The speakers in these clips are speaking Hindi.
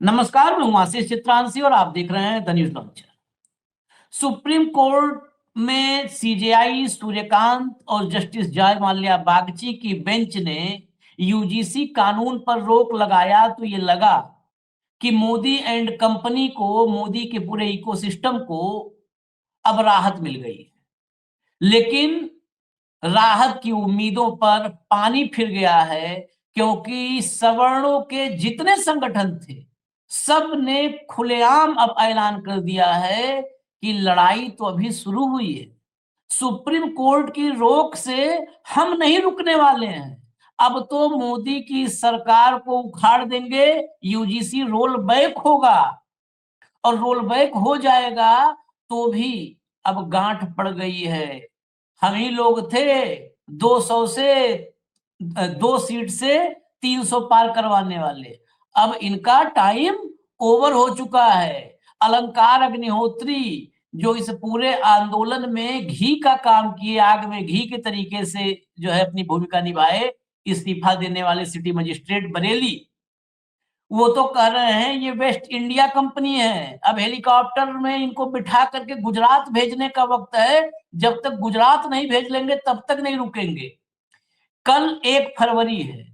नमस्कार, मैं हूं आशीष चित्रांशी और आप देख रहे हैं the news launcher. Supreme court में सीजेआई सूर्यकांत और जस्टिस जय माल्या बागची की बेंच ने यूजीसी कानून पर रोक लगाया तो ये लगा कि मोदी एंड कंपनी को, मोदी के पूरे इकोसिस्टम को अब राहत मिल गई है। लेकिन राहत की उम्मीदों पर पानी फिर गया है, क्योंकि सवर्णों के जितने संगठन थे सब ने खुलेआम अब ऐलान कर दिया है कि लड़ाई तो अभी शुरू हुई है। सुप्रीम कोर्ट की रोक से हम नहीं रुकने वाले हैं। अब तो मोदी की सरकार को उखाड़ देंगे, यूजीसी रोल बैक होगा और रोल बैक हो जाएगा तो भी अब गांठ पड़ गई है। हम ही लोग थे 200 से 2 सीट से 300 पार करवाने वाले। अब इनका टाइम ओवर हो चुका है। अलंकार अग्निहोत्री जो इस पूरे आंदोलन में घी का काम किए, आग में घी के तरीके से जो है अपनी भूमिका निभाए, इस्तीफा देने वाले सिटी मजिस्ट्रेट बरेली, वो तो कह रहे हैं ये वेस्ट इंडिया कंपनी है, अब हेलीकॉप्टर में इनको बिठा करके गुजरात भेजने का वक्त है। जब तक गुजरात नहीं भेज लेंगे तब तक नहीं रुकेंगे। कल 1 फरवरी है।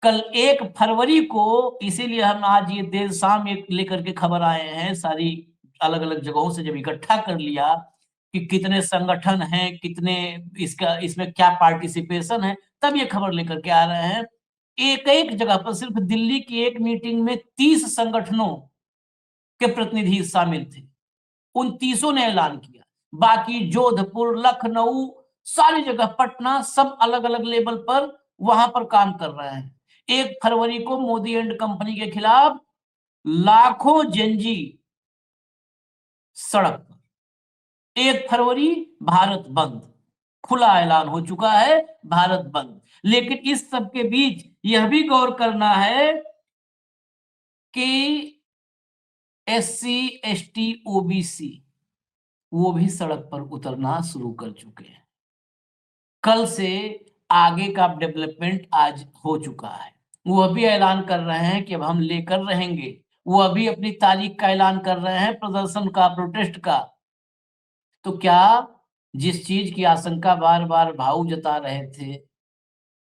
कल 1 फरवरी को, इसीलिए हम आज ये देर शाम एक लेकर के खबर आए हैं, सारी अलग अलग जगहों से जब इकट्ठा कर लिया कि कितने संगठन हैं, कितने इसमें क्या पार्टिसिपेशन है, तब ये खबर लेकर के आ रहे हैं। एक जगह पर, सिर्फ दिल्ली की एक मीटिंग में 30 संगठनों के प्रतिनिधि शामिल थे। उन 30 ने ऐलान किया। बाकी जोधपुर, लखनऊ, सारी जगह, पटना, सब अलग अलग लेवल पर वहां पर काम कर रहे हैं। 1 फरवरी को मोदी एंड कंपनी के खिलाफ लाखों जेनजी सड़क पर। 1 फरवरी भारत बंद, खुला ऐलान हो चुका है, भारत बंद। लेकिन इस सब के बीच यह भी गौर करना है कि एससी, एसटी, ओबीसी वो भी सड़क पर उतरना शुरू कर चुके हैं। कल से आगे का डेवलपमेंट आज हो चुका है। वो अभी ऐलान कर रहे हैं कि अब हम लेकर रहेंगे। वो अभी अपनी तारीख का ऐलान कर रहे हैं, प्रदर्शन का, प्रोटेस्ट का। तो क्या जिस चीज की आशंका बार बार भाऊ जता रहे थे,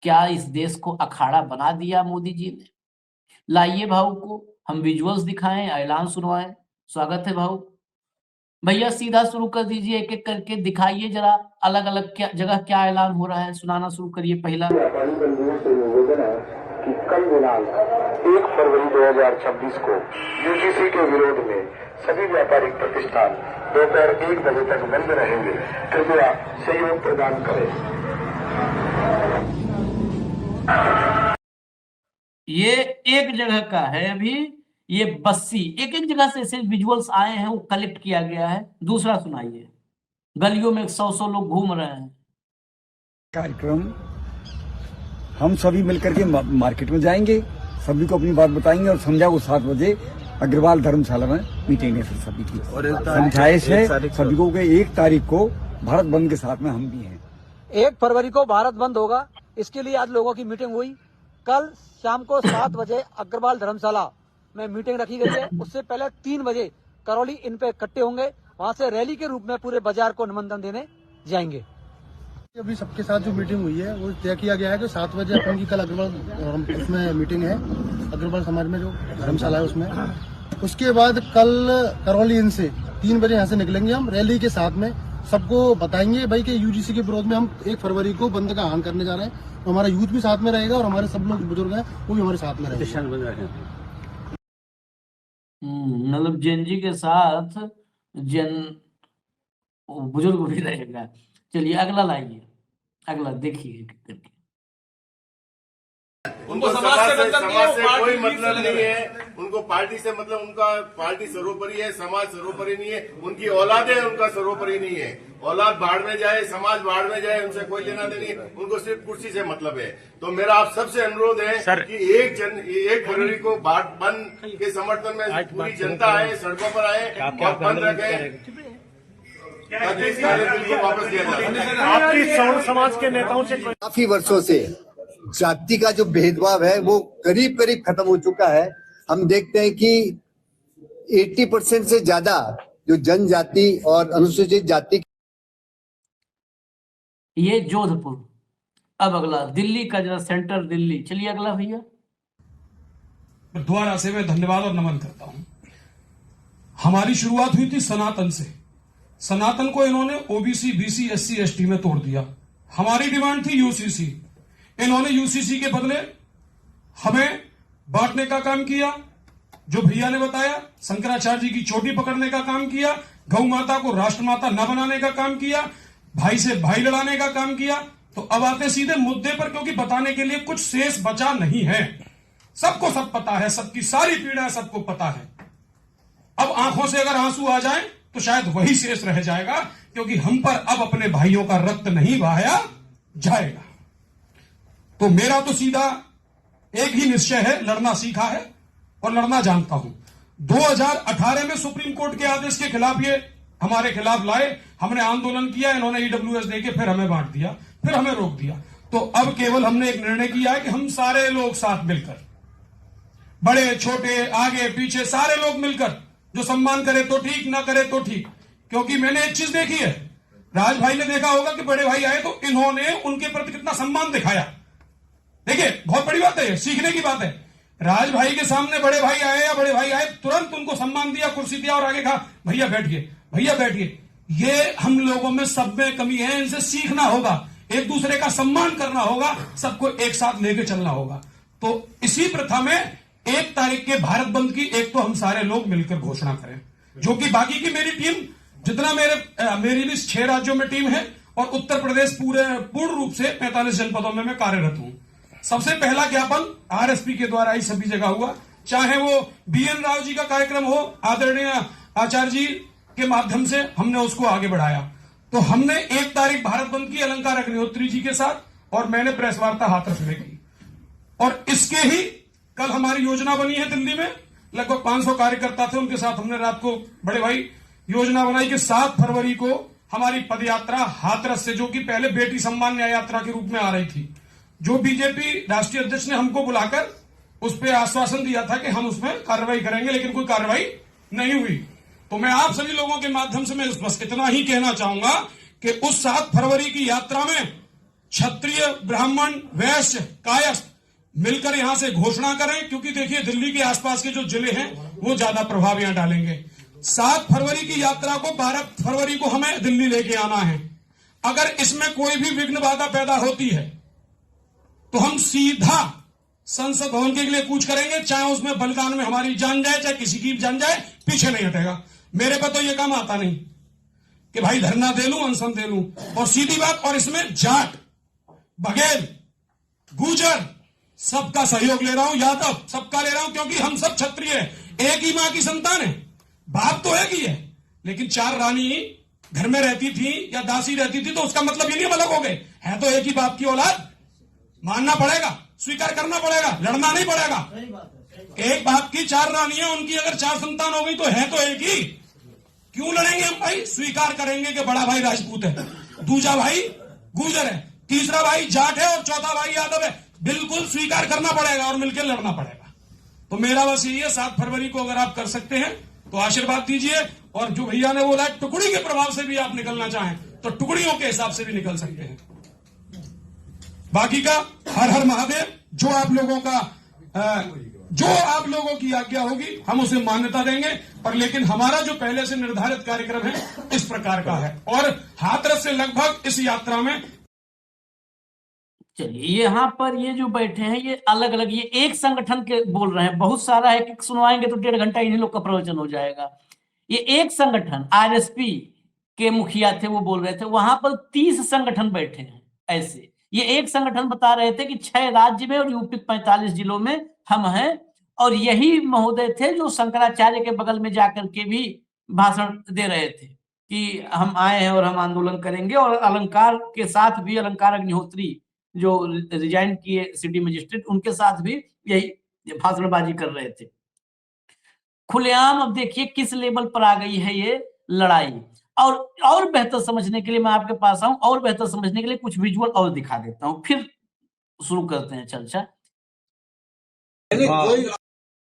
क्या इस देश को अखाड़ा बना दिया मोदी जी ने? लाइए भाऊ को हम विजुअल्स दिखाएं, ऐलान सुनवाएं। स्वागत है भाऊ। भैया सीधा शुरू कर दीजिए, एक एक करके दिखाइए जरा, अलग अलग क्या जगह क्या ऐलान हो रहा है, सुनाना शुरू करिए। पहला, व्यापारी बंधुओं से निवेदन है कि कल दिनांक 1 फरवरी 2026 को यूजीसी के विरोध में सभी व्यापारिक प्रतिष्ठान दोपहर 1 बजे तक बंद रहेंगे। कृपया सहयोग प्रदान करें। ये एक जगह का है। अभी ये बस्सी, एक एक जगह से ऐसे विजुअल्स आए हैं, वो कलेक्ट किया गया है। दूसरा सुनाइए। गलियों में 100 लोग घूम रहे हैं। कार्यक्रम हम सभी मिलकर के मार्केट में जाएंगे, सभी को अपनी बात बताएंगे और समझाओ 7 बजे अग्रवाल धर्मशाला में मीटिंग है फिर सभी की। और समझाइश है सभी को कि 1 तारीख को भारत बंद के साथ में हम भी हैं। 1 फरवरी को भारत बंद होगा, इसके लिए आज लोगों की मीटिंग हुई। कल शाम को 7 बजे अग्रवाल धर्मशाला में मीटिंग रखी गई है। उससे पहले 3 बजे करौली इन पे इकट्ठे होंगे, वहां से रैली के रूप में पूरे बाजार को निमंत्रण देने जाएंगे। अभी सबके साथ जो मीटिंग हुई है वो तय किया गया है कि 7 बजे अपन की कल अग्रवाल उसमें मीटिंग है, अग्रवाल समाज में जो धर्मशाला है उसमें। उसके बाद कल करौली इन से 3 बजे यहाँ से निकलेंगे हम, रैली के साथ में सबको बताएंगे भाई कि यूजीसी के विरोध में हम 1 फरवरी को बंद का आह्वान करने जा रहे हैं। तो हमारा यूथ भी साथ में रहेगा और हमारे सब लोग बुजुर्ग हैं वो भी हमारे साथ में रहेंगे। मतलब जेनजी के साथ बुजुर्ग भी रहेगा। चलिए अगला लाइए, अगला देखिए करके। उनको समाज से कोई मतलब नहीं है, उनको पार्टी से मतलब, उनका पार्टी सर्वोपरि है, समाज सर्वोपरि नहीं है, उनकी औलाद है, उनका सर्वोपरि नहीं है। औलाद बाढ़ में जाए, समाज बाढ़ में जाए, उनसे कोई लेना देनी है, उनको सिर्फ कुर्सी से मतलब है। तो मेरा आप सबसे अनुरोध है कि 1 फरवरी को भारत बंद के समर्थन में पूरी जनता आए, सड़कों पर आए और बंद रखे। वापस दिया जाए। आपकी समाज के नेताओं से काफी वर्षों से जाति का जो भेदभाव है वो करीब करीब खत्म हो चुका है। हम देखते हैं कि 80% से ज्यादा जो जनजाति और अनुसूचित जाति ये जोधपुर। अब अगला दिल्ली का, जरा सेंटर दिल्ली, चलिए अगला भैया। दोबारा से मैं धन्यवाद और नमन करता हूं। हमारी शुरुआत हुई थी सनातन से। सनातन को इन्होंने ओबीसी, बीसी, एससी, एसटी में तोड़ दिया। हमारी डिमांड थी यूसीसी। इन्होंने यूसीसी के बदले हमें बांटने का काम किया। जो भैया ने बताया, शंकराचार्य जी की चोटी पकड़ने का काम किया, गौ माता को राष्ट्रमाता न बनाने का काम किया, भाई से भाई लड़ाने का काम किया। तो अब आते सीधे मुद्दे पर, क्योंकि बताने के लिए कुछ शेष बचा नहीं है। सबको सब पता है, सबकी सारी पीड़ा सबको पता है। अब आंखों से अगर आंसू आ जाए तो शायद वही शेष रह जाएगा, क्योंकि हम पर अब अपने भाइयों का रक्त नहीं बहाया जाएगा। तो मेरा तो सीधा एक ही निश्चय है, लड़ना सीखा है और लड़ना जानता हूं। 2018 में सुप्रीम कोर्ट के आदेश के खिलाफ ये हमारे खिलाफ लाए, हमने आंदोलन किया, इन्होंने ईडब्ल्यूएस देके फिर हमें बांट दिया, फिर हमें रोक दिया। तो अब केवल हमने एक निर्णय किया है कि हम सारे लोग साथ मिलकर, बड़े छोटे आगे पीछे सारे लोग मिलकर, जो सम्मान करे तो ठीक, ना करे तो ठीक। क्योंकि मैंने एक चीज देखी है, राज भाई ने देखा होगा कि बड़े भाई आए तो इन्होंने उनके प्रति कितना सम्मान दिखाया। देखिए, बहुत बड़ी बात है, सीखने की बात है। राज भाई के सामने बड़े भाई आए या बड़े भाई आए, तुरंत उनको सम्मान दिया, कुर्सी दिया और आगे कहा भैया बैठिए, भैया बैठिए। ये हम लोगों में सब में कमी है, इनसे सीखना होगा, एक दूसरे का सम्मान करना होगा, सबको एक साथ लेके चलना होगा। तो इसी प्रथा में 1 तारीख के भारत बंद की एक तो हम सारे लोग मिलकर घोषणा करें, जो कि बाकी की मेरी टीम, जितना मेरी भी 6 राज्यों में टीम है और उत्तर प्रदेश पूर्ण रूप से 45 जनपदों में मैं कार्यरत हूं। सबसे पहला ज्ञापन आरएसपी के द्वारा ही सभी जगह हुआ, चाहे वो बीएन राव जी का कार्यक्रम हो, आदरणीय आचार्य जी के माध्यम से हमने उसको आगे बढ़ाया। तो हमने 1 तारीख भारत बंद की अलंकार अग्निहोत्री जी के साथ, और मैंने प्रेस वार्ता हाथरस में की। और इसके ही कल हमारी योजना बनी है दिल्ली में, लगभग 500 कार्यकर्ता थे, उनके साथ हमने रात को बड़े भाई योजना बनाई कि 7 फरवरी को हमारी पदयात्रा हाथरस से, जो कि पहले बेटी सम्मान न्याय यात्रा के रूप में आ रही थी, जो बीजेपी राष्ट्रीय अध्यक्ष ने हमको बुलाकर उस पर आश्वासन दिया था कि हम उसमें कार्रवाई करेंगे, लेकिन कोई कार्रवाई नहीं हुई। तो मैं आप सभी लोगों के माध्यम से मैं बस इतना ही कहना चाहूंगा कि उस 7 फरवरी की यात्रा में क्षत्रिय, ब्राह्मण, वैश्य, कायस्थ मिलकर यहां से घोषणा करें, क्योंकि देखिए दिल्ली के आसपास के जो जिले हैं वो ज्यादा प्रभाव यहां डालेंगे। 7 फरवरी की यात्रा को 12 फरवरी को हमें दिल्ली लेके आना है। अगर इसमें कोई भी विघ्न बाधा पैदा होती है तो हम सीधा संसद भवन के लिए कूच करेंगे, चाहे उसमें बलिदान में हमारी जान जाए, चाहे किसी की जान जाए, पीछे नहीं हटेगा। मेरे पे तो ये काम आता नहीं कि भाई धरना दे लूं, अनशन दे लूं। और सीधी बात, और इसमें जाट, बघेल, गुर्जर सबका सहयोग ले रहा हूं, यादव सबका ले रहा हूं, क्योंकि हम सब क्षत्रिय हैं, एक ही मां की संतान है, बाप तो एक ही है, लेकिन 4 रानी घर में रहती थी या दासी रहती थी, तो उसका मतलब ये नहीं अलग हो गए, है तो एक ही बाप की औलाद। मानना पड़ेगा, स्वीकार करना पड़ेगा, लड़ना नहीं पड़ेगा। एक बाप की 4 रानियां, उनकी अगर 4 संतान हो गई तो है तो एक ही, क्यों लड़ेंगे हम भाई? स्वीकार करेंगे कि बड़ा भाई राजपूत है, दूसरा भाई गुर्जर है, तीसरा भाई जाट है और चौथा भाई यादव है। बिल्कुल स्वीकार करना पड़ेगा और मिलकर लड़ना पड़ेगा। तो मेरा बस यही है, 7 फरवरी को अगर आप कर सकते हैं तो आशीर्वाद दीजिए। और जो भैया ने बोला टुकड़ी के प्रभाव से भी आप निकलना चाहें तो टुकड़ियों के हिसाब से भी निकल सकते हैं। बाकी का हर हर महादेव, जो आप लोगों की आज्ञा होगी हम उसे मान्यता देंगे। पर लेकिन हमारा जो पहले से निर्धारित कार्यक्रम है इस प्रकार का है, और हाथरस से लगभग इस यात्रा में, चलिए यहाँ पर ये जो बैठे हैं ये अलग अलग, ये एक संगठन के बोल रहे हैं, बहुत सारा है कि सुनवाएंगे तो 1.5 घंटा इन्हीं लोग का प्रवचन हो जाएगा। ये एक संगठन आरएसपी के मुखिया थे, वो बोल रहे थे, वहां पर 30 संगठन बैठे हैं ऐसे। ये एक संगठन बता रहे थे कि 6 राज्य में और यूपी 45 जिलों में हम हैं, और यही महोदय थे जो शंकराचार्य के बगल में जाकर के भी भाषण दे रहे थे कि हम आए हैं और हम आंदोलन करेंगे। और अलंकार के साथ भी, अलंकार अग्निहोत्री जो रिजाइन किए सिटी मजिस्ट्रेट, उनके साथ भी यही भाषणबाजी कर रहे थे खुलेआम। अब देखिए किस लेवल पर आ गई है ये लड़ाई। और बेहतर समझने के लिए मैं आपके पास आऊं, और बेहतर समझने के लिए कुछ विजुअल और दिखा देता हूं, फिर शुरू करते हैं चर्चा।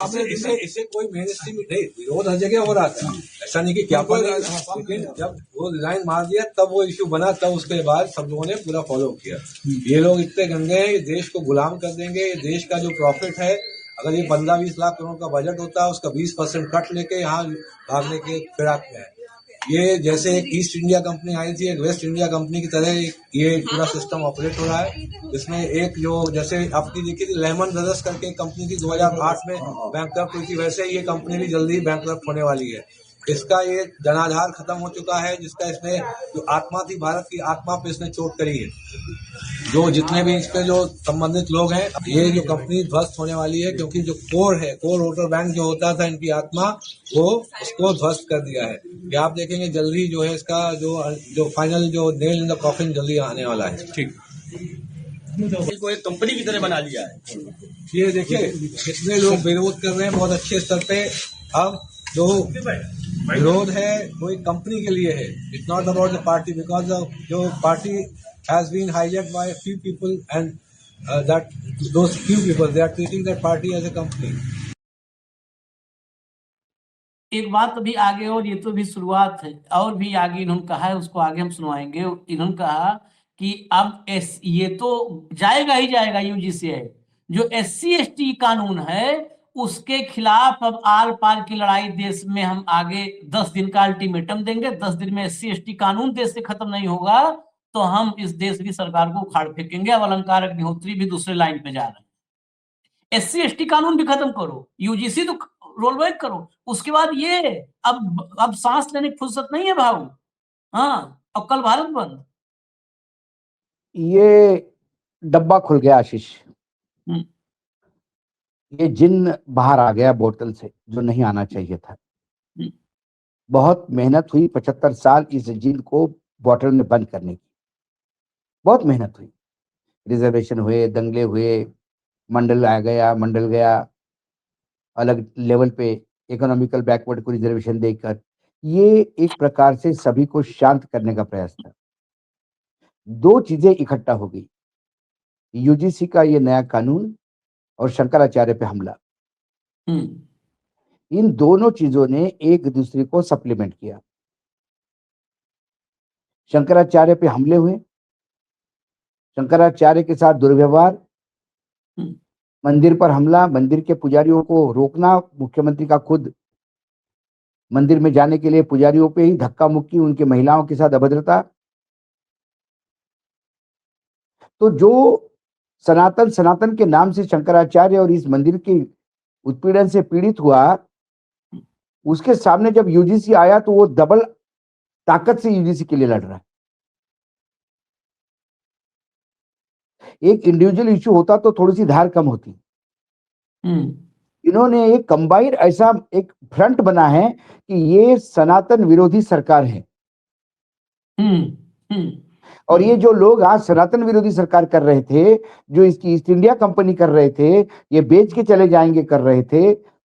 इसे कोई मेन स्ट्रीम नहीं, विरोध हर जगह हो रहा था, ऐसा नहीं कि क्या पर, लेकिन जब वो रिजाइन मार दिया तब वो इश्यू बना, तब उसके बाद सब लोगों ने पूरा फॉलो किया। ये लोग इतने गंदे हैं, ये देश को गुलाम कर देंगे। ये देश का जो प्रॉफिट है, अगर ये 15-20 लाख करोड़ का बजट होता है, उसका 20% कट लेके यहाँ भागने के फिराक में है। ये जैसे एक ईस्ट इंडिया कंपनी आई थी, एक वेस्ट इंडिया कंपनी की तरह ये पूरा सिस्टम ऑपरेट हो रहा है। इसमें एक जो जैसे आपकी देखी थी लेमन ब्रदर्स करके कंपनी थी 2008 में बैंकक्रप्ट हुई थी, वैसे ये कंपनी भी जल्दी बैंकक्रप्ट होने वाली है। इसका ये जनाधार खत्म हो चुका है, जिसका इसने जो आत्मा थी, भारत की आत्मा पे इसने चोट करी है। जो जितने भी इस पे जो संबंधित लोग हैं, ये जो कंपनी ध्वस्त होने वाली है, क्योंकि जो कोर वोटर बैंक जो होता था इनकी आत्मा, वो उसको ध्वस्त कर दिया है। ये आप देखेंगे जल्दी जो है इसका जो फाइनल जो नेल इन द कॉफिन जल्दी आने वाला है। ठीक, को एक कंपनी की तरह बना लिया है। ये देखिए कितने लोग विरोध कर रहे हैं बहुत अच्छे स्तर पे। अब जो विरोध है वो एक कंपनी के लिए है, it's not about the party, because जो party has been hijacked by few people and that those few people they are treating that party as a company. एक बात अभी आगे, और ये तो भी शुरुआत है, और भी आगे इन्होंने कहा है, उसको आगे हम सुनवाएंगे। इन्होंने कहा कि अब ये तो जाएगा ही जाएगा यूजीसीए, जो SC/ST कानून है उसके खिलाफ अब आर पार की लड़ाई देश में हम आगे 10 दिन का अल्टीमेटम देंगे। 10 दिन में SC/ST कानून देश से खत्म नहीं होगा तो हम इस देश की सरकार को उखाड़ फेंकेंगे। अब अलंकार अग्निहोत्री भी दूसरे लाइन पे जा रहे हैं। SC/ST कानून भी खत्म करो, यूजीसी तो रोल बैक करो, उसके बाद ये अब सांस लेने की फुर्सत नहीं है भाऊ। हाँ, अब कल भारत बंद। ये डब्बा खुल गया आशीष, ये जिन बाहर आ गया बोतल से, जो नहीं आना चाहिए था। बहुत मेहनत हुई 75 साल इस जिन को बोतल में बंद करने की, बहुत मेहनत हुई। रिजर्वेशन हुए, दंगले हुए, मंडल आ गया, मंडल गया, अलग लेवल पे इकोनॉमिकल बैकवर्ड को रिजर्वेशन देकर, ये एक प्रकार से सभी को शांत करने का प्रयास था। दो चीजें इकट्ठा हो गई, यूजीसी का ये नया कानून और शंकराचार्य पे हमला। इन दोनों चीजों ने एक दूसरे को सप्लीमेंट किया। शंकराचार्य पे हमले हुए, शंकराचार्य के साथ दुर्व्यवहार, मंदिर पर हमला, मंदिर के पुजारियों को रोकना, मुख्यमंत्री का खुद मंदिर में जाने के लिए पुजारियों पे ही धक्का मुक्की, उनके महिलाओं के साथ अभद्रता। तो जो सनातन के नाम से शंकराचार्य और इस मंदिर के उत्पीड़न से पीड़ित हुआ, उसके सामने जब यूजीसी आया तो वो डबल ताकत से यूजीसी के लिए लड़ रहा है। एक इंडिविजुअल इश्यू होता तो थोड़ी सी धार कम होती। इन्होंने एक कंबाइंड ऐसा एक फ्रंट बना है कि ये सनातन विरोधी सरकार है। और ये जो लोग आज सनातन विरोधी सरकार कर रहे थे, जो इसकी ईस्ट इंडिया कंपनी कर रहे थे, ये बेच के चले जाएंगे कर रहे थे,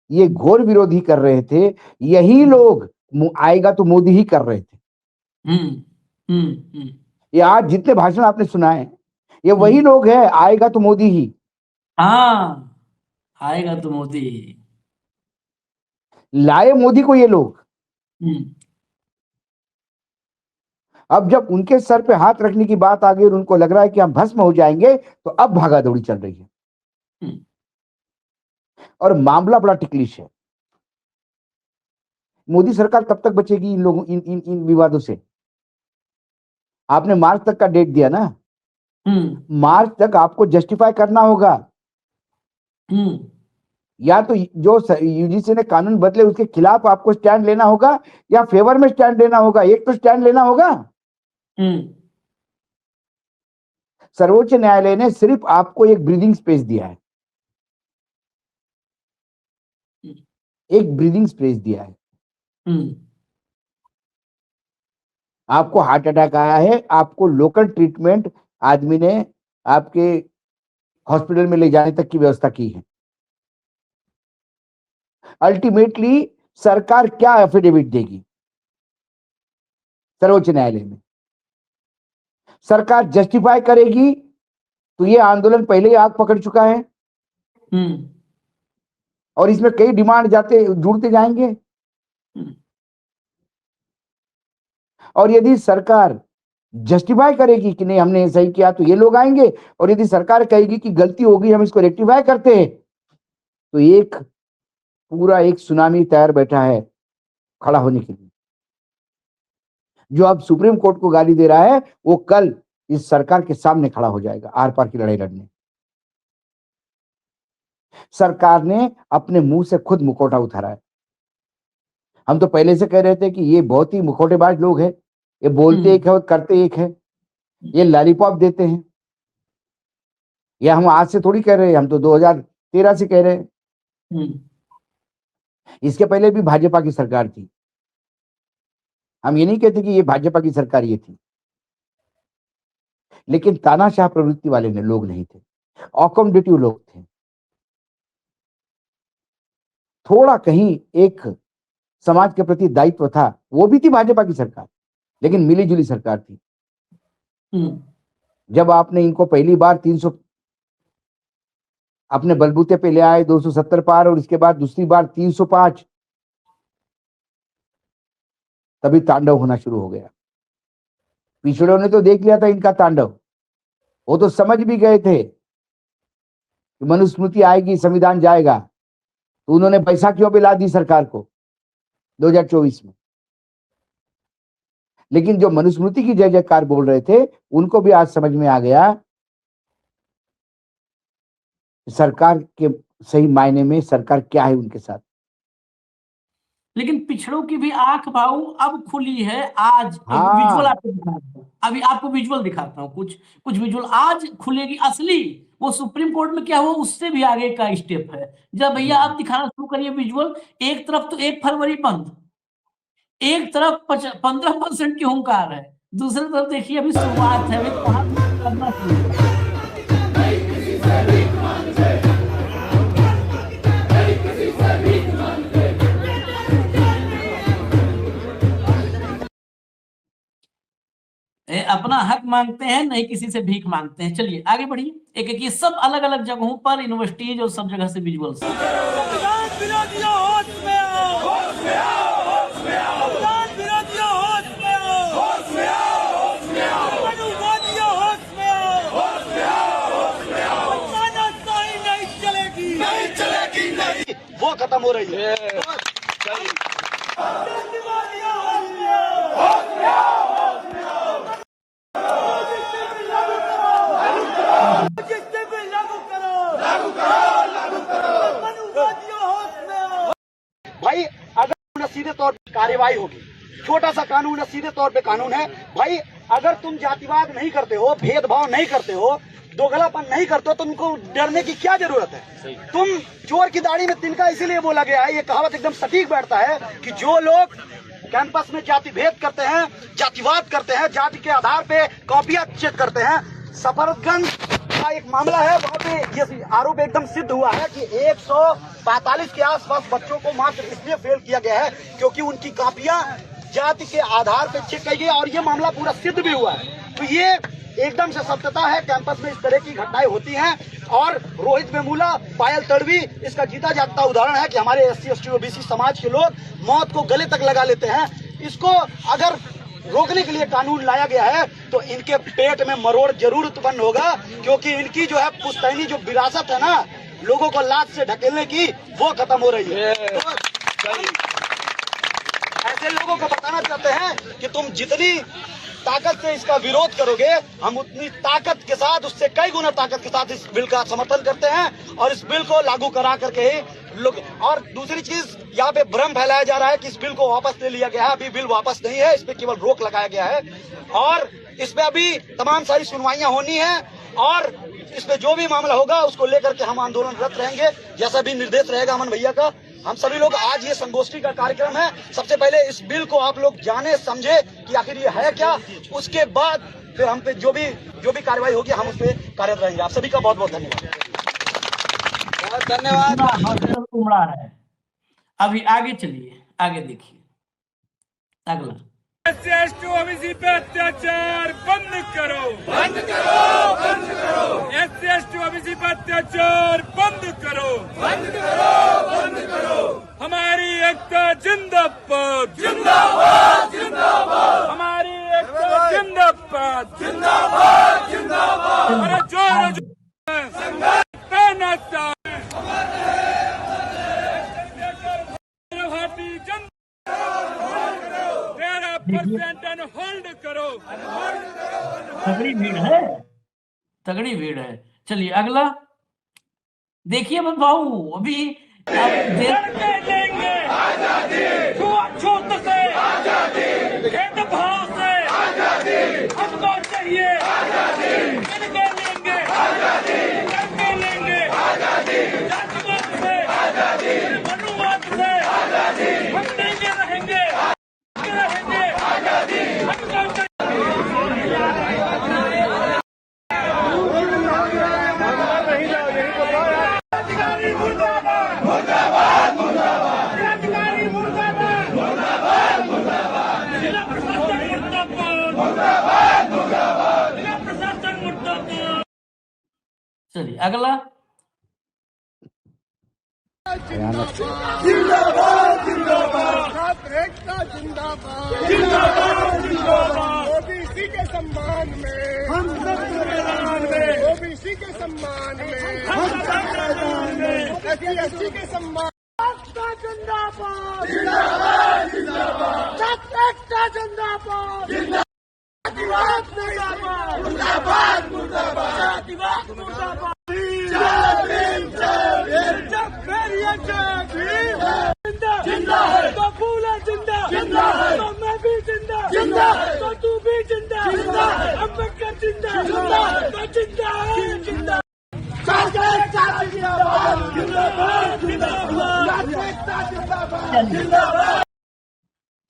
ये घोर विरोधी कर रहे थे, यही लोग आएगा तो मोदी ही कर रहे थे। ये आज जितने भाषण आपने सुनाए, ये वही लोग हैं, आएगा तो मोदी ही। हाँ, आएगा तो मोदी ही। लाए मोदी को ये लोग। अब जब उनके सर पे हाथ रखने की बात आ गई और उनको लग रहा है कि हम भस्म हो जाएंगे, तो अब भागा दौड़ी चल रही है। और मामला बड़ा टिकलिश है। मोदी सरकार कब तक बचेगी इन लोगों इन विवादों से? आपने मार्च तक का डेट दिया ना, मार्च तक आपको जस्टिफाई करना होगा। या तो जो यूजीसी ने कानून बदले उसके खिलाफ आपको स्टैंड लेना होगा, या फेवर में स्टैंड लेना होगा। एक तो स्टैंड लेना होगा। सर्वोच्च न्यायालय ने सिर्फ आपको एक ब्रीदिंग स्पेस दिया है, एक ब्रीदिंग स्पेस दिया है। आपको हार्ट अटैक आया है, आपको लोकल ट्रीटमेंट आदमी ने आपके हॉस्पिटल में ले जाने तक की व्यवस्था की है। अल्टीमेटली सरकार क्या एफिडेविट देगी सर्वोच्च न्यायालय में? सरकार जस्टिफाई करेगी तो ये आंदोलन पहले ही आग पकड़ चुका है। और इसमें कई डिमांड जुड़ते जाएंगे। और यदि सरकार जस्टिफाई करेगी कि नहीं हमने सही किया तो ये लोग आएंगे, और यदि सरकार कहेगी कि गलती हो गई हम इसको रेक्टिफाई करते हैं, तो एक पूरा एक सुनामी तैयार बैठा है खड़ा होने के लिए। जो अब सुप्रीम कोर्ट को गाली दे रहा है वो कल इस सरकार के सामने खड़ा हो जाएगा आर पार की लड़ाई लड़ने। सरकार ने अपने मुंह से खुद मुखौटा उतारा है। हम तो पहले से कह रहे थे कि ये बहुत ही मुखौटेबाज लोग हैं, ये बोलते एक है और करते एक है, ये लॉलीपॉप देते हैं। ये हम आज से थोड़ी कह रहे हैं, हम तो 2013 से कह रहे हैं। इसके पहले भी भाजपा की सरकार थी, हम ये नहीं कहते कि ये भाजपा की सरकार ये थी, लेकिन तानाशाह प्रवृत्ति वाले लोग नहीं थे, अकोमोडेटिव लोग थे। थोड़ा कहीं एक समाज के प्रति दायित्व था, वो भी थी भाजपा की सरकार, लेकिन मिलीजुली सरकार थी। जब आपने इनको पहली बार 300 अपने बलबूते पे ले आए, 270 पार, और इसके बाद दूसरी बार 305, तभी तांडव होना शुरू हो गया। पिछड़ों ने तो देख लिया था इनका तांडव, वो तो समझ भी गए थे कि मनुस्मृति आएगी, संविधान जाएगा, तो उन्होंने बैसाखियों पे ला दी सरकार को 2024 में। लेकिन जो मनुस्मृति की जय जयकार बोल रहे थे, उनको भी आज समझ में आ गया सरकार के सही मायने में सरकार क्या है उनके साथ। लेकिन पिछड़ों की भी आंख भाऊ अब खुली है। आज विजुअल आपको दिखाता हूं, अभी आपको विजुअल दिखाता हूं, कुछ विजुअल आज खुलेगी असली। वो सुप्रीम कोर्ट में क्या हुआ उससे भी आगे का स्टेप है। जब भैया आप दिखाना शुरू करिए विजुअल, एक तरफ तो 1 फरवरी बंद, एक तरफ 15% की हुंकार है, दूसरी तरफ देखिए अभी शुरुआत है, करना शुरू है। अपना हक मांगते हैं, नहीं किसी से भीख मांगते हैं। चलिए आगे बढ़िए। एक एक ये सब अलग अलग जगहों पर यूनिवर्सिटीज और सब जगह से विजुअल्स। वो खत्म हो रही है। भाई अगर सीधे तौर पे कार्यवाही होगी, छोटा सा कानून है, सीधे तौर पे कानून है। भाई अगर तुम जातिवाद नहीं करते हो, भेदभाव नहीं करते हो, दोगलापन नहीं करते हो, तो तुमको डरने की क्या जरूरत है। तुम चोर की दाढ़ी में तिनका इसीलिए बोला गया है, ये कहावत एकदम सटीक बैठता है कि जो लोग कैंपस में जाति भेद करते हैं, जातिवाद करते हैं, जाति के आधार पे कॉपियां चेक करते हैं। सफरजगंज का एक मामला है, वहाँ पे ये आरोप एकदम सिद्ध हुआ है कि 145 के आसपास बच्चों को मात्र इसलिए फेल किया गया है क्योंकि उनकी कॉपियां जाति के आधार पे चेक की गई, और ये मामला पूरा सिद्ध भी हुआ है। तो ये एकदम से सत्यता है, कैंपस में इस तरह की घटनाएं होती हैं। और रोहित वेमुला, पायल तड़वी इसका जीता जागता उदाहरण है कि हमारे SC ST OBC समाज के लोग मौत को गले तक लगा लेते हैं। इसको अगर रोकने के लिए कानून लाया गया है तो इनके पेट में मरोड़ जरूर उत्पन्न होगा, क्योंकि इनकी जो है पुश्तैनी जो विरासत है ना लोगों को लात से ढकेलने की, वो खत्म हो रही है। तो ऐसे लोगों को बताना चाहते हैं कि तुम जितनी ताकत से इसका विरोध करोगे, हम उतनी ताकत के साथ, उससे कई गुना ताकत के साथ इस बिल का समर्थन करते हैं और इस बिल को लागू करा करके ही लोग। और दूसरी चीज, यहाँ पे भ्रम फैलाया जा रहा है कि इस बिल को वापस ले लिया गया है। अभी बिल वापस नहीं है, इस पे केवल रोक लगाया गया है और इस पे अभी तमाम सारी सुनवाइयां होनी है और इस पे जो भी मामला होगा उसको लेकर के हम आंदोलनरत रहेंगे, जैसा भी निर्देश रहेगा अमन भैया का। हम सभी लोग, आज ये संगोष्ठी का कार्यक्रम है, सबसे पहले इस बिल को आप लोग जाने समझे कि आखिर ये है क्या, उसके बाद फिर हम पे जो भी कार्रवाई होगी हम उस पर कार्यरत रहेंगे। आप सभी का बहुत बहुत धन्यवाद। धन्यवाद। उमड़ा है। अभी आगे चलिए, आगे देखिए अगला। SC/ST ओबीसी पे अत्याचार बंद करो, बंद करो, बंद करो। SC/ST ओबीसी पे अत्याचार बंद करो, बंद करो, बंद करो। हमारी एकता जिंदाबाद, जिंदाबाद, जिंदाबाद। हमारी एकता जिंदाबाद, जिंदाबाद, जिंदाबाद। अरे जोर पहनाता भारतीय जनता 13% होल्ड करो। तगड़ी भीड़ है, तगड़ी भीड़ है। चलिए अगला देखिए भाऊ, अभी लेंगे आजादी, छूत से आजादी, भेदभाव से आजादी, हमको चाहिए आजादी, इनके लेंगे आजादी, इनके लेंगे आजादी, जातिवाद से आजादी, मनुवाद से आजादी, हम देंगे रहेंगे रहेंगे आजादी, हमको चाहिए। चलिए अगला भयानक से जिंदाबाद जिंदाबाद छात्र एकता जिंदाबाद जिंदाबाद जिंदाबाद ओबीसी के सम्मान में हम सब मैदान में ओबीसी के सम्मान में हम सब मैदान में SC/ST के सम्मान एकता जिंदाबाद जिंदाबाद जिंदाबाद छात्र एकता जिंदाबाद जिंदाबाद मुर्दाबाद मुर्दाबाद मुर्दाबाद जातिवाद मुर्दाबाद जिंदा है तो फूल है, जिंदा जिंदा है तो मैं भी जिंदा जिंदा है तो तू भी जिंदा जिंदा है अम्बेडकर जिंदा जिंदा है तो जिंदा है जिंदा जिंदाबाद जिंदाबाद जिंदाबाद।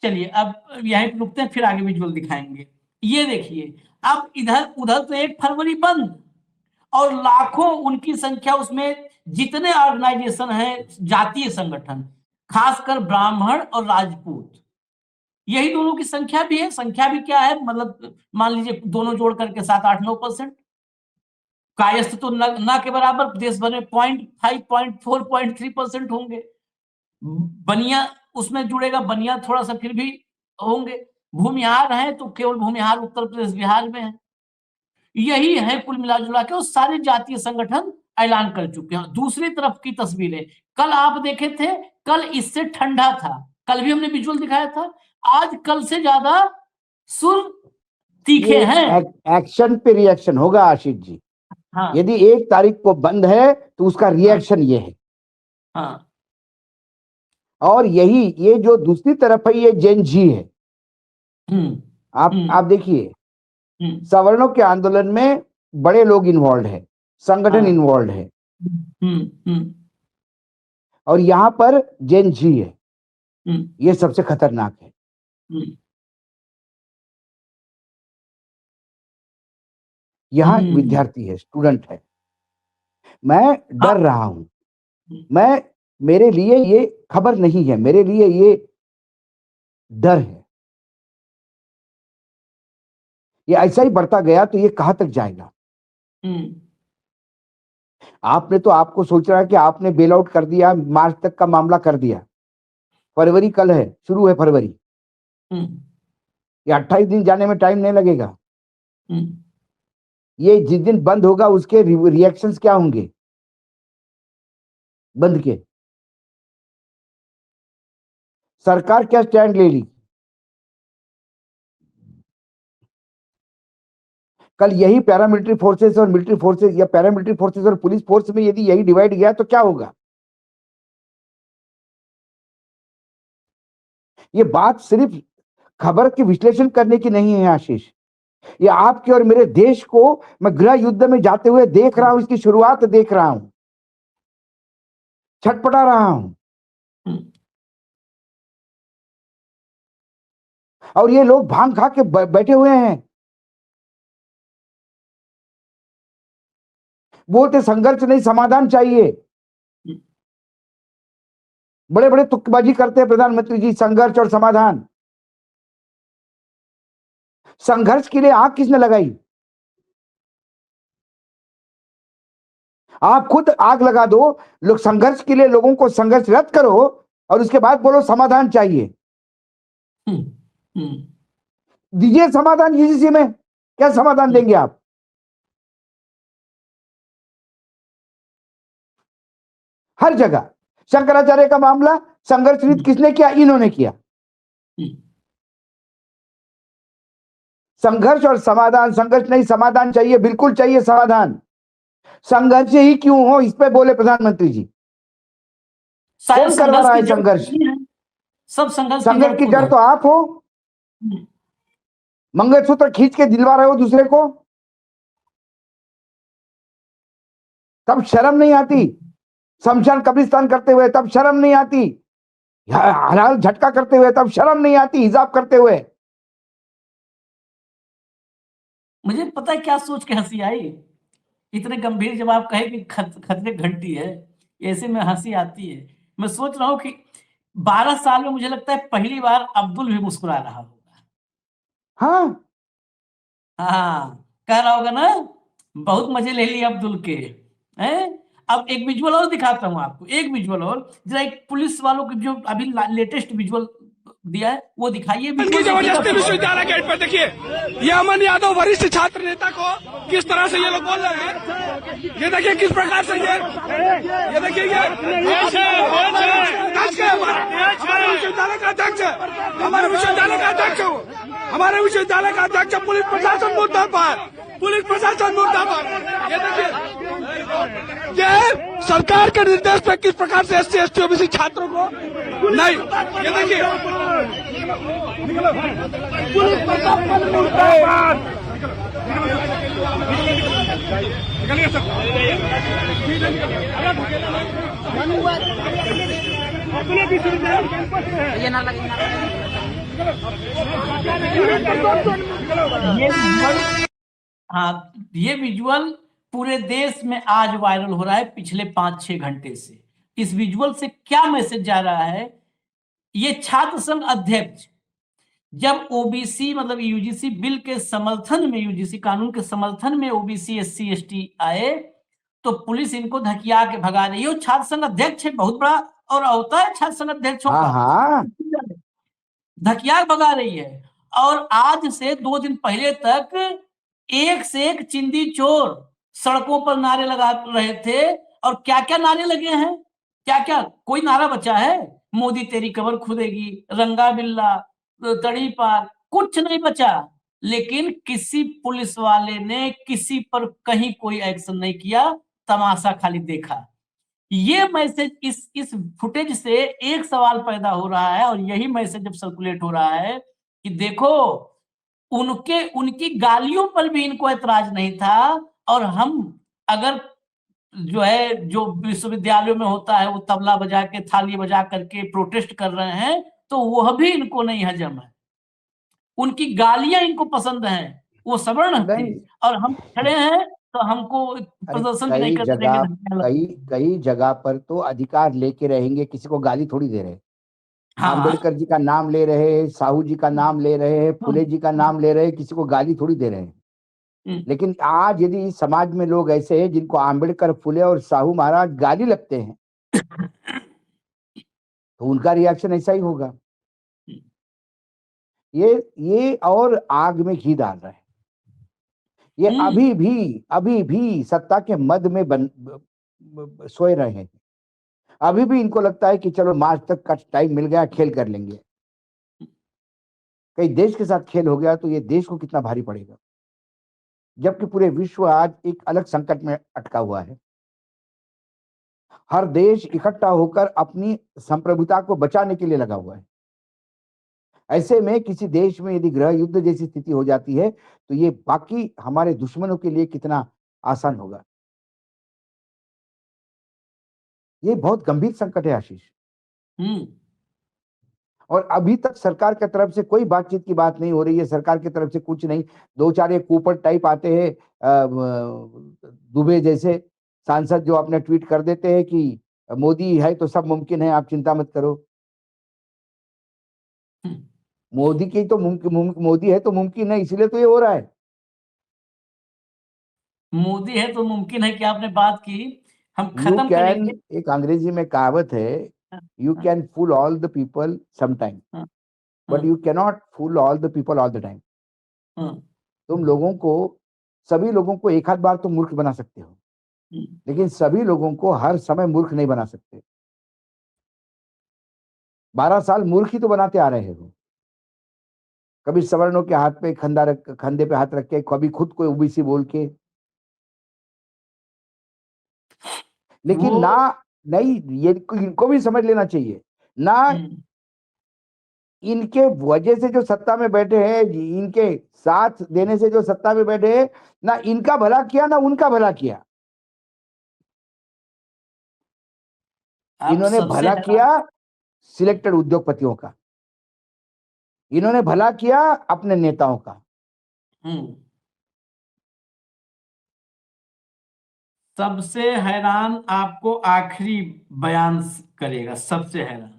चलिए अब यहीं पे रुकते हैं, फिर आगे विजुअल दिखाएंगे। ये देखिए अब इधर उधर तो 1 फरवरी बंद और लाखों उनकी संख्या, उसमें जितने ऑर्गेनाइजेशन हैं, जातीय संगठन, खासकर ब्राह्मण और राजपूत, यही दोनों की संख्या भी है। संख्या भी क्या है, मतलब मान लीजिए दोनों जोड़ करके 7-8-9%। कायस्थ तो न के बराबर देश भर में 0.5, 0.4, 0.3% होंगे। बनिया उसमें जुड़ेगा, बनिया थोड़ा सा फिर भी होंगे। भूमिहार हैं तो केवल भूमिहार उत्तर प्रदेश बिहार में है। यही है कुल मिला जुला के, वो सारे जातीय संगठन ऐलान कर चुके हैं। दूसरी तरफ की तस्वीरें कल आप देखे थे, कल इससे ठंडा था, कल भी हमने विजुअल दिखाया था। आज कल से ज्यादा सुर तीखे हैं। एक्शन पे रिएक्शन होगा आशीष जी। हाँ यदि 1 तारीख को बंद है तो उसका रिएक्शन ये है। हाँ और ये जो दूसरी तरफ है, ये जेन जी है। आप देखिए, सवर्णों के आंदोलन में बड़े लोग इन्वॉल्व है, संगठन इन्वॉल्व है, और यहाँ पर जेन जी है। ये सबसे खतरनाक है। यहाँ विद्यार्थी है, स्टूडेंट है। मैं डर रहा हूं। मेरे लिए ये खबर नहीं है, मेरे लिए ये डर है। ये ऐसा ही बढ़ता गया तो ये कहां तक जाएगा। आपने तो आपको सोच रहा है कि आपने बेल आउट कर दिया, मार्च तक का मामला कर दिया। फरवरी कल है, शुरू है फरवरी। ये 28 दिन जाने में टाइम नहीं लगेगा। ये जिस दिन बंद होगा उसके रिएक्शंस क्या होंगे बंद के। सरकार क्या स्टैंड ले ली। कल यही पैरामिलिट्री फोर्सेस और मिलिट्री फोर्सेस, या पैरामिलिट्री फोर्सेस और पुलिस फोर्स में यदि यही डिवाइड गया तो क्या होगा। ये बात सिर्फ खबर के विश्लेषण करने की नहीं है आशीष, ये आपके और मेरे देश को मैं गृह युद्ध में जाते हुए देख रहा हूं, इसकी शुरुआत देख रहा हूं, छटपटा रहा हूं। और ये लोग भांग खा के बैठे हुए हैं, बोलते संघर्ष नहीं समाधान चाहिए। बड़े बड़े तुक्केबाजी करते हैं प्रधानमंत्री जी, संघर्ष और समाधान। संघर्ष के लिए आग किसने लगाई? आप खुद आग लगा दो, लोग संघर्ष के लिए लोगों को संघर्षरत करो और उसके बाद बोलो समाधान चाहिए। दीजिए समाधान यूजीसी में, क्या समाधान देंगे आप? हर जगह शंकराचार्य का मामला संघर्षरत किसने किया? इन्होंने किया। संघर्ष और समाधान, संघर्ष नहीं समाधान चाहिए, बिल्कुल चाहिए समाधान। संघर्ष ही क्यों हो इस पे बोले प्रधानमंत्री जी। कौन करवा रहा है संघर्ष? सब संघर्ष की जड़ तो आप हो। मंगलसूत्र खींच के दिलवा रहे हो दूसरे को, तब शर्म नहीं आती? शमशान कब्रिस्तान करते हुए तब शर्म नहीं आती? हलाल झटका करते हुए तब शर्म नहीं आती? हिजाब करते हुए? मुझे पता है क्या सोच के हंसी आई, इतने गंभीर जब आप कहे कि खतरे घंटी है, ऐसे में हंसी आती है। मैं सोच रहा हूं कि 12 साल में मुझे लगता है पहली बार अब्दुल भी मुस्कुरा रहा होगा। हाँ हाँ, कह रहा होगा ना, बहुत मजे ले लिए अब्दुल के। हैं? अब एक विजुअल और दिखाता हूं आपको, एक विजुअल और, जरा एक पुलिस वालों की जो अभी लेटेस्ट विजुअल दिया है वो दिखाइए। जबरदस्ती विश्वविद्यालय गेट पर देखिए, ये अमन यादव वरिष्ठ छात्र नेता को किस तरह से ये लोग बोल रहे हैं। ये देखिए किस प्रकार से ये देखिए हमारे विश्वविद्यालय का अध्यक्ष, हमारे विश्वविद्यालय का अध्यक्ष, हमारे विश्वविद्यालय का अध्यक्ष पुलिस प्रशासन मुद्दा पर, पुलिस प्रशासन मुद्दा पर। ये देखिए ये सरकार के निर्देश पर किस प्रकार से SC ST OBC छात्रों को नहीं, ये देखिए पुलिस प्रशासन मुद्दा पर। निकलिए सर, ये ना लगे हाँ, ये विजुअल पूरे देश में आज वायरल हो रहा है पिछले 5-6 घंटे से। इस विजुअल से क्या मैसेज जा रहा है? ये छात्र संघ अध्यक्ष जब ओबीसी मतलब यूजीसी बिल के समर्थन में, यूजीसी कानून के समर्थन में ओबीसी SC ST आए तो पुलिस इनको धकिया के भगा रही है। छात्र संघ अध्यक्ष है, बहुत बड़ा और होता है छात्र संघ अध्यक्षों का, धकिया भगा रही है। और आज से 2 दिन पहले तक एक से एक चिंदी चोर सड़कों पर नारे लगा रहे थे। और क्या क्या नारे लगे हैं, क्या क्या कोई नारा बचा है? मोदी तेरी कबर खुदेगी, रंगा बिल्ला, तड़ी पार, कुछ नहीं बचा। लेकिन किसी पुलिस वाले ने किसी पर कहीं कोई एक्शन नहीं किया, तमाशा खाली देखा। ये मैसेज इस फुटेज से एक सवाल पैदा हो रहा है, और यही मैसेज जब सर्कुलेट हो रहा है कि देखो उनकी गालियों पर भी इनको ऐतराज नहीं था। और हम अगर जो है, जो विश्वविद्यालयों में होता है, वो तबला बजा के, थाली बजा करके प्रोटेस्ट कर रहे हैं, तो वह भी इनको नहीं हजम है। उनकी गालियां इनको पसंद हैं, वो सवर्ण थे, और हम खड़े हैं तो हमको प्रदर्शन भी नहीं कर देंगे। कई जगह पर तो अधिकार लेके रहेंगे, किसी को गाली थोड़ी दे रहे। आम्बेडकर जी का नाम ले रहे हैं, साहू जी का नाम ले रहे हैं, फुले जी का नाम ले रहे हैं, किसी को गाली थोड़ी दे रहे हैं। लेकिन आज यदि समाज में लोग ऐसे हैं जिनको आम्बेडकर, फुले और साहू महाराज गाली लगते हैं तो उनका रिएक्शन ऐसा ही होगा। ये और आग में घी डाल रहा है। ये अभी भी सत्ता के मद में सोए रहे हैं। अभी भी इनको लगता है कि चलो मार्च तक का टाइम मिल गया, खेल कर लेंगे। कई देश के साथ खेल हो गया तो ये देश को कितना भारी पड़ेगा, जबकि पूरे विश्व आज एक अलग संकट में अटका हुआ है। हर देश इकट्ठा होकर अपनी संप्रभुता को बचाने के लिए लगा हुआ है। ऐसे में किसी देश में यदि गृह युद्ध जैसी स्थिति हो जाती है तो ये बाकी हमारे दुश्मनों के लिए कितना आसान होगा। ये बहुत गंभीर संकट है आशीष। और अभी तक सरकार की तरफ से कोई बातचीत की बात नहीं हो रही है। सरकार की तरफ से कुछ नहीं, 2-4 एक कूपर टाइप आते हैं, दुबे जैसे सांसद जो अपने ट्वीट कर देते हैं कि मोदी है तो सब मुमकिन है, आप चिंता मत करो। मोदी की तो मोदी है तो मुमकिन है, इसलिए तो ये हो रहा है। मोदी है तो मुमकिन है कि आपने बात की, हम यू खत्म कैन, करेंगे। एक अंग्रेजी में कहावत है, यू हाँ, can fool all the people sometime, हाँ, बट हाँ, you cannot fool all the people all the time. हाँ, तुम लोगों को, सभी लोगों को एक आध बार तो मूर्ख बना सकते हो, लेकिन सभी लोगों को हर समय मूर्ख नहीं बना सकते। 12 साल मूर्ख ही तो बनाते आ रहे हो। कभी सवर्णों के हाथ पे कंधे पे हाथ रख के, कभी खुद को ओबीसी बोल के। लेकिन वो ना, नहीं, ये इनको भी समझ लेना चाहिए ना, इनके वजह से जो सत्ता में बैठे हैं, इनके साथ देने से जो सत्ता में बैठे हैं, ना इनका भला किया ना उनका भला किया। आप इन्होंने सबसे भला हैरान। किया सिलेक्टेड उद्योगपतियों का, इन्होंने भला किया अपने नेताओं का। हम्म सबसे हैरान आपको आखिरी बयान करेगा, सबसे हैरान।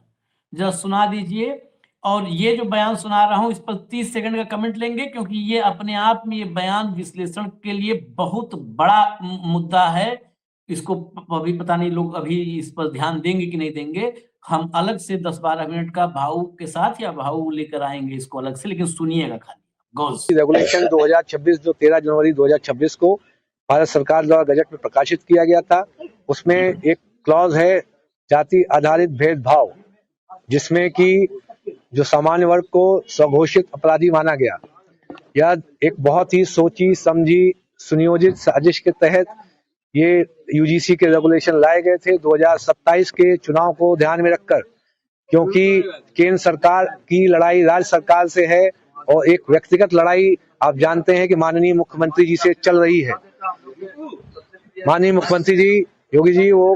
जरा सुना दीजिए। और ये जो बयान सुना रहा हूं इस पर 30 सेकंड का कमेंट लेंगे, क्योंकि ये अपने आप में, ये बयान विश्लेषण के लिए बहुत बड़ा मुद्दा है। इसको अभी पता नहीं लोग अभी इस पर ध्यान देंगे कि नहीं देंगे। हम अलग से 10-12 मिनट का भाऊ के साथ या भाऊ लेकर आएंगे इसको अलग से, लेकिन सुनिएगा खाली गौर से। रेगुलेशन 2026 जो 13 जनवरी 2026 को भारत सरकार द्वारा गजट में प्रकाशित किया गया था, उसमें एक क्लॉज है जाति आधारित भेदभाव, जिसमें कि जो सामान्य वर्ग को स्वघोषित अपराधी माना गया। यह एक बहुत ही सोची समझी सुनियोजित साजिश के तहत ये यूजीसी के रेगुलेशन लाए गए थे 2027 के चुनाव को ध्यान में रखकर, क्योंकि केंद्र सरकार की लड़ाई राज्य सरकार से है और एक व्यक्तिगत लड़ाई आप जानते हैं कि माननीय मुख्यमंत्री जी से चल रही है। माननीय मुख्यमंत्री जी योगी जी वो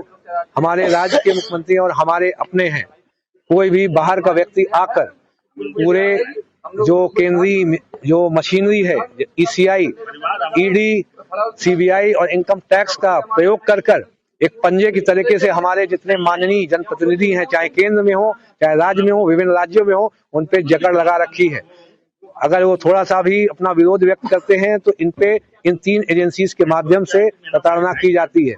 हमारे राज्य के मुख्यमंत्री और हमारे अपने हैं। कोई भी बाहर का व्यक्ति आकर पूरे जो केंद्रीय जो मशीनरी है, ईसीआई, ईडी, सीबीआई और इनकम टैक्स का प्रयोग कर एक पंजे की तरीके से हमारे जितने माननीय जनप्रतिनिधि हैं, चाहे केंद्र में हो चाहे राज्य में हो, विभिन्न राज्यों में हो, उन पे जकड़ लगा रखी है। अगर वो थोड़ा सा भी अपना विरोध व्यक्त करते हैं तो इन पे इन 3 एजेंसीज के माध्यम से प्रताड़ना की जाती है।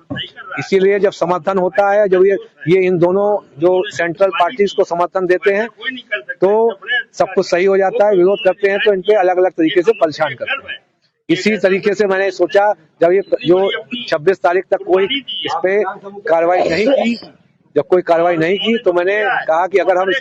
इसीलिए जब समर्थन होता है, जब ये इन दोनों जो सेंट्रल पार्टीज को समर्थन देते हैं तो सब कुछ सही हो जाता है। विरोध करते हैं तो इन पे अलग अलग तरीके से परेशान करते हैं। इसी तरीके से मैंने सोचा, जब ये जो 26 तारीख तक कोई इस पे कार्रवाई नहीं की, जब कोई कार्रवाई नहीं की तो मैंने कहा कि अगर हम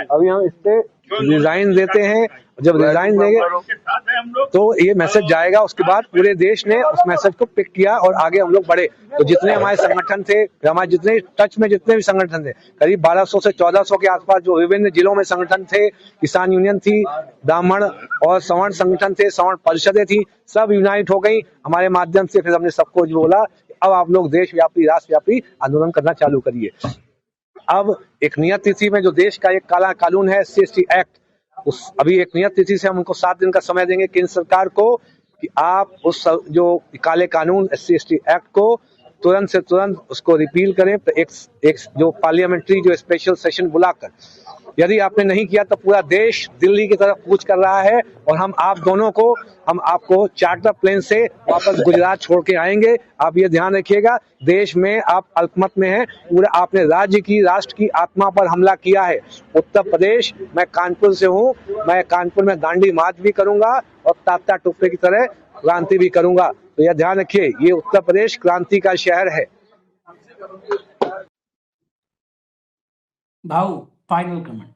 अभी हम इस पे रिजाइन देते हैं, जब रिजाइन देंगे तो ये मैसेज जाएगा। उसके बाद पूरे देश ने उस मैसेज को पिक किया और आगे हम लोग बढ़े। तो जितने हमारे संगठन थे, हमारे जितने टच में जितने भी संगठन थे, करीब 1200 से 1400 के आसपास जो विभिन्न जिलों में संगठन थे, किसान यूनियन थी, ब्राह्मण और सवर्ण संगठन थे, सवर्ण परिषदें थी, सब यूनाइट हो गई हमारे माध्यम से। फिर हमने सबको बोला अब आप लोग देशव्यापी राष्ट्रव्यापी आंदोलन करना चालू करिए। अब एक नियत तिथि में जो देश का एक काला कानून है SC/ST एक्ट, उस अभी एक नियत तिथि से हम उनको 7 दिन का समय देंगे केंद्र सरकार को कि आप उस जो काले कानून SC/ST एक्ट को तुरंत से तुरंत उसको रिपील करें। तो एक जो पार्लियामेंट्री जो स्पेशल सेशन बुलाकर, यदि आपने नहीं किया तो पूरा देश दिल्ली की तरफ कूच कर रहा है और हम आपको चार्टर प्लेन से वापस गुजरात छोड़ के आएंगे। आप ये ध्यान रखिएगा, देश में आप अल्पमत में हैं, पूरा आपने राज्य की राष्ट्र की आत्मा पर हमला किया है। उत्तर प्रदेश, मैं कानपुर से हूँ, मैं कानपुर में दांडी मार्च भी करूंगा और तात्या टोपे की तरह क्रांति भी करूंगा। तो यह ध्यान रखिए, ये उत्तर प्रदेश क्रांति का शहर है। भाऊ फाइनल कमेंट।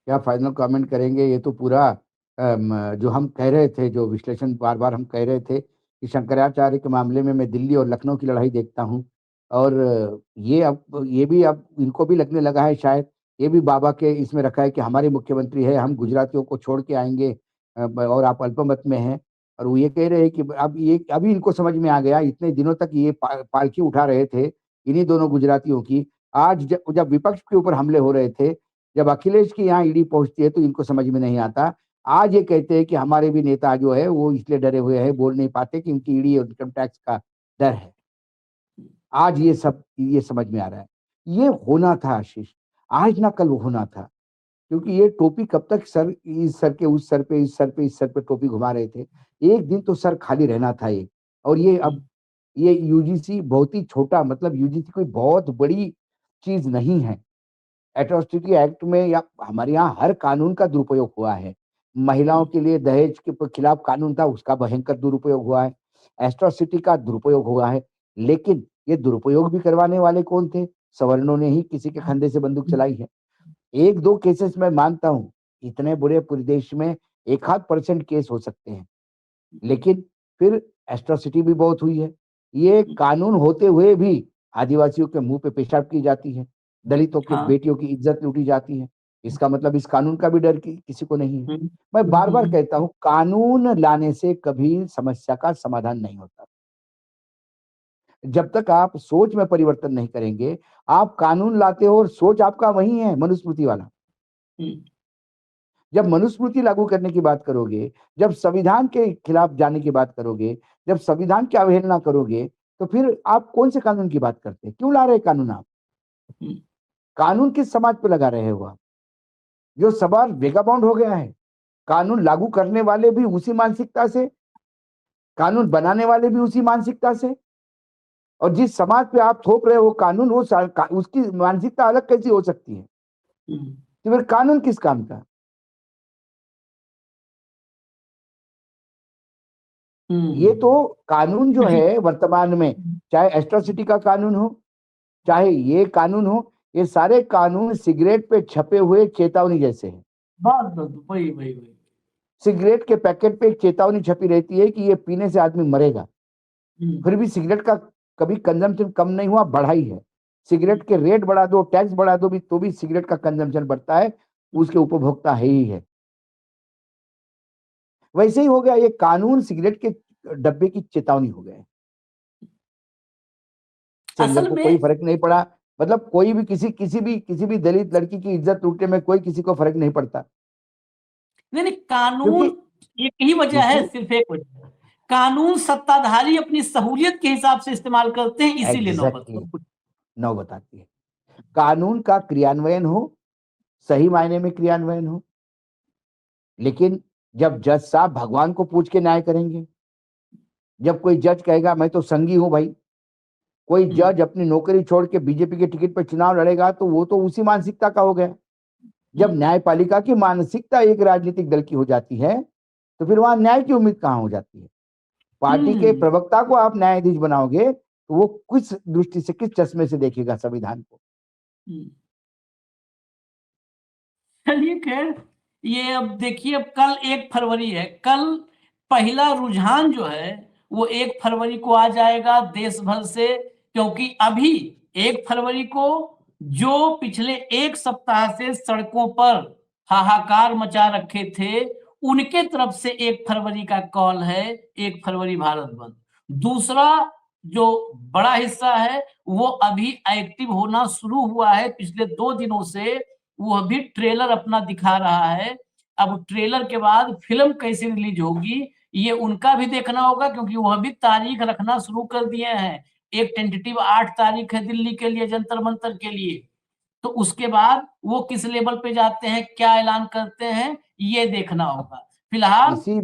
क्या फाइनल कमेंट करेंगे? ये तो पूरा जो हम कह रहे थे, जो विश्लेषण बार बार हम कह रहे थे कि शंकराचार्य के मामले में मैं दिल्ली और लखनऊ की लड़ाई देखता हूँ, और ये भी अब इनको भी लगने लगा है, शायद ये भी बाबा के इसमें रखा है कि हमारे मुख्यमंत्री है, हम गुजरातियों को छोड़ के आएंगे और आप अल्पमत में हैं। और वो ये कह रहे हैं कि अभी इनको समझ में आ गया, इतने दिनों तक ये पालकी उठा रहे थे इन्हीं दोनों गुजरातियों की। आज जब विपक्ष के ऊपर हमले हो रहे थे, जब अखिलेश की यहाँ ईडी पहुंचती है तो इनको समझ में नहीं आता। आज ये कहते हैं कि हमारे भी नेता जो है वो इसलिए डरे हुए हैं, बोल नहीं पाते कि उनकी ईडी और इनकम टैक्स का डर है। आज ये समझ में आ रहा है। ये होना था आशीष, आज ना कल वो होना था। क्योंकि ये टोपी कब तक सर, इस सर के उस सर पे, इस सर पे, इस सर पे टोपी घुमा रहे थे। एक दिन तो सर खाली रहना था ये। और ये अब ये यूजीसी बहुत ही छोटा, मतलब यूजीसी कोई बहुत बड़ी चीज नहीं है। एट्रोसिटी एक्ट में या हमारे यहाँ हर कानून का दुरुपयोग हुआ है। महिलाओं के लिए दहेज के खिलाफ कानून था, उसका भयंकर दुरुपयोग हुआ है। एट्रोसिटी का दुरुपयोग हुआ है, लेकिन ये दुरुपयोग भी करवाने वाले कौन थे? सवर्णों ने ही किसी के कंधे से बंदूक चलाई है। एक दो केसेस मैं मानता हूं, इतने बुरे पूरे देश में 1-8% केस हो सकते हैं, लेकिन फिर एट्रोसिटी भी बहुत हुई है। ये कानून होते हुए भी आदिवासियों के मुंह पे पेशाब की जाती है, दलितों की बेटियों की इज्जत लूटी जाती है। इसका मतलब इस कानून का भी डर किसी को नहीं है। मैं बार बार कहता हूं, कानून लाने से कभी समस्या का समाधान नहीं होता। जब तक आप सोच में परिवर्तन नहीं करेंगे, आप कानून लाते हो और सोच आपका वही है, मनुस्मृति वाला। जब मनुस्मृति लागू करने की बात करोगे, जब संविधान के खिलाफ जाने की बात करोगे, जब संविधान की अवहेलना करोगे, तो फिर आप कौन से कानून की बात करते हैं? क्यों ला रहे कानून आप? कानून किस समाज पे लगा रहे हो आप? जो समाज वेगाबाउंड हो गया है, कानून लागू करने वाले भी उसी मानसिकता से, कानून बनाने वाले भी उसी मानसिकता से, और जिस समाज पे आप थोप रहे हो कानून, वो उसकी मानसिकता अलग कैसी हो सकती है? तो फिर कानून किस काम का? ये तो कानून जो है वर्तमान में, चाहे एट्रोसिटी का कानून हो, चाहे ये कानून हो, ये सारे कानून सिगरेट पे छपे हुए चेतावनी जैसे हैं। वही सिगरेट के पैकेट पे एक चेतावनी छपी रहती है कि ये पीने से आदमी मरेगा, फिर भी सिगरेट का कभी कंजम्पशन कम नहीं हुआ, बढ़ा ही है। सिगरेट के रेट बढ़ा दो, टैक्स बढ़ा दो भी, तो भी सिगरेट का कंजम्पशन बढ़ता है, उसके उपभोक्ता है ही है। वैसे ही हो गया ये कानून, सिगरेट के डब्बे की चेतावनी हो गए। असल को में कोई फर्क नहीं पड़ा, मतलब कोई भी किसी भी दलित लड़की की इज्जत लूटने में कोई किसी को फर्क नहीं पड़ता। नहीं, कानून एक ही वजह है, सिर्फ एक वजह। कानून सत्ताधारी अपनी सहूलियत के हिसाब से इस्तेमाल करते हैं, इसीलिए नौबत आती है। कानून का क्रियान्वयन हो, सही मायने में क्रियान्वयन हो, लेकिन जब जज साहब भगवान को पूछ के न्याय करेंगे, जब कोई जज कहेगा मैं तो संगी हूं भाई, कोई जज अपनी नौकरी छोड़ के बीजेपी के टिकट पर चुनाव लड़ेगा, तो वो तो उसी मानसिकता का हो गया। जब न्यायपालिका की मानसिकता एक राजनीतिक दल की हो जाती है, तो फिर वहां न्याय की उम्मीद कहां हो जाती है? पार्टी के प्रवक्ता को आप न्यायाधीश बनाओगे, तो वो किस दृष्टि से, किस चश्मे से देखेगा संविधान को? चलिए खैर, ये अब देखिए, अब कल 1 फरवरी है। कल पहला रुझान जो है वो 1 फरवरी को आ जाएगा देश भर से, क्योंकि अभी 1 फरवरी को जो पिछले 1 सप्ताह से सड़कों पर हाहाकार मचा रखे थे, उनके तरफ से 1 फरवरी का कॉल है, 1 फरवरी भारत बंद। दूसरा जो बड़ा हिस्सा है वो अभी एक्टिव होना शुरू हुआ है पिछले 2 दिनों से, वो अभी ट्रेलर अपना दिखा रहा है। अब ट्रेलर के बाद फिल्म कैसे रिलीज होगी ये उनका भी देखना होगा, क्योंकि वह भी तारीख रखना शुरू कर दिए हैं। एक टेंटेटिव 8 तारीख है दिल्ली के लिए, जंतर मंतर के लिए। तो उसके बाद वो किस लेवल पे जाते हैं, क्या ऐलान करते हैं, ये देखना होगा। फिलहाल इसी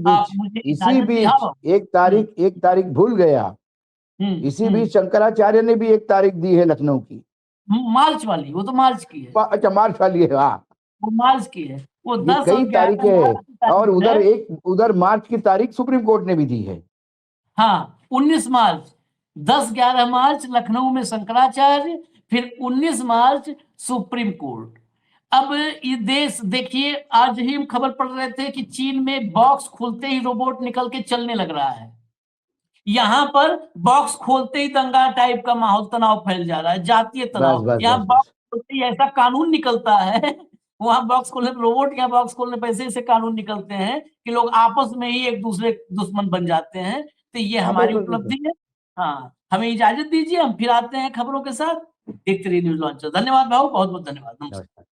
बीच एक तारीख भूल गया। इसी बीच शंकराचार्य ने भी 1 तारीख दी है लखनऊ की, मार्च वाली। वो तो मार्च की है। अच्छा, मार्च वाली है। हाँ, वो मार्च की है। वो 10 कई तारीखें है, और उधर मार्च की तारीख सुप्रीम कोर्ट ने भी दी है। हाँ, 19 मार्च, 10-11 मार्च लखनऊ में शंकराचार्य, फिर 19 मार्च सुप्रीम कोर्ट। अब ये देश देखिए, आज ही हम खबर पढ़ रहे थे कि चीन में बॉक्स खोलते ही रोबोट निकल के चलने लग रहा है। यहाँ पर बॉक्स खोलते ही दंगा टाइप का माहौल, तनाव फैल जा रहा है, जातीय तनाव। यहाँ बॉक्स खोलते ही ऐसा कानून निकलता है, वहां बॉक्स खोलने रोबोट, यहाँ बॉक्स खोलने पर ऐसे कानून निकलते हैं कि लोग आपस में ही एक दूसरे दुश्मन बन जाते हैं। तो ये हमारी उपलब्धि है। हाँ, हमें इजाजत दीजिए, हम फिर आते हैं खबरों के साथ। देखते रहिए न्यूज लॉन्चर। धन्यवाद भाऊ, बहुत बहुत धन्यवाद। नमस्कार।